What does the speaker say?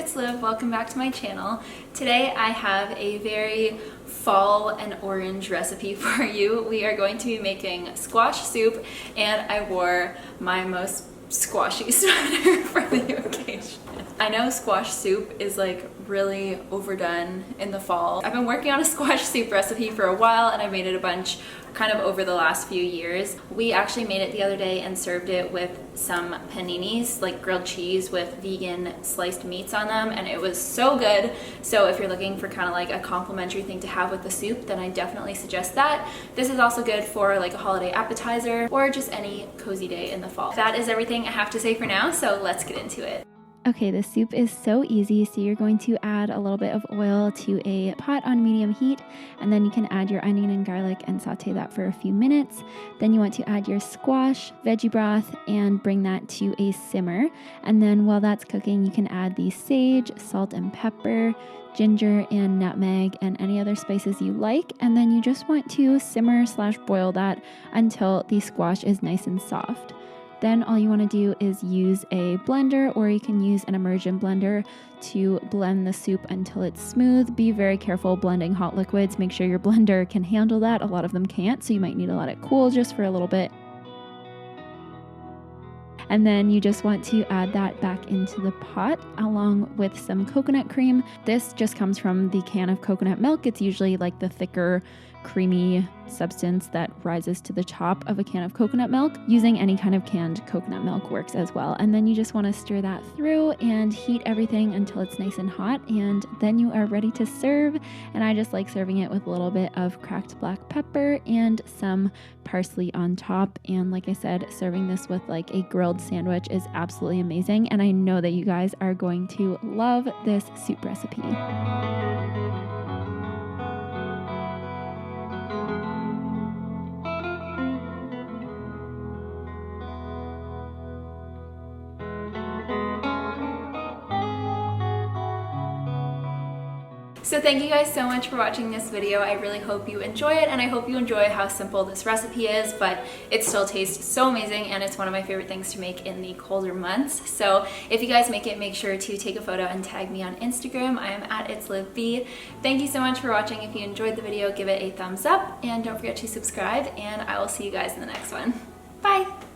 it's Liv. Welcome back to my channel. Today I have a very fall and orange recipe for you. We are going to be making squash soup, and I wore my most squashy sweater for the occasion. I know squash soup is like really overdone in the fall. I've been working on a squash soup recipe for a while, and I've made it a bunch kind of over the last few years. We actually made it the other day and served it with some paninis, like grilled cheese with vegan sliced meats on them, and it was so good. So if you're looking for kind of like a complimentary thing to have with the soup, then I definitely suggest that. This is also good for like a holiday appetizer or just any cozy day in the fall. That is everything I have to say for now, so let's get into it. Okay, the soup is so easy. So you're going to add a little bit of oil to a pot on medium heat, and then you can add your onion and garlic and saute that for a few minutes. Then you want to add your squash, veggie broth, and bring that to a simmer. And then while that's cooking, you can add the sage, salt and pepper, ginger and nutmeg, and any other spices you like. And then you just want to simmer/boil that until the squash is nice and soft. Then all you want to do is use a blender, or you can use an immersion blender to blend the soup until it's smooth. Be very careful blending hot liquids. Make sure your blender can handle that. A lot of them can't, so you might need to let it cool just for a little bit. And then you just want to add that back into the pot along with some coconut cream. This just comes from the can of coconut milk. It's usually like the thicker, creamy substance that rises to the top of a can of coconut milk. Using any kind of canned coconut milk works as well. And then you just want to stir that through and heat everything until it's nice and hot, and then you are ready to serve. And I just like serving it with a little bit of cracked black pepper and some parsley on top. And like I said, serving this with like a grilled sandwich is absolutely amazing, and I know that you guys are going to love this soup recipe. So thank you guys so much for watching this video. I really hope you enjoy it, and I hope you enjoy how simple this recipe is, but it still tastes so amazing, and it's one of my favorite things to make in the colder months. So if you guys make it, make sure to take a photo and tag me on Instagram. I am at itslivb. Thank you so much for watching. If you enjoyed the video, give it a thumbs up, and don't forget to subscribe, and I will see you guys in the next one. Bye!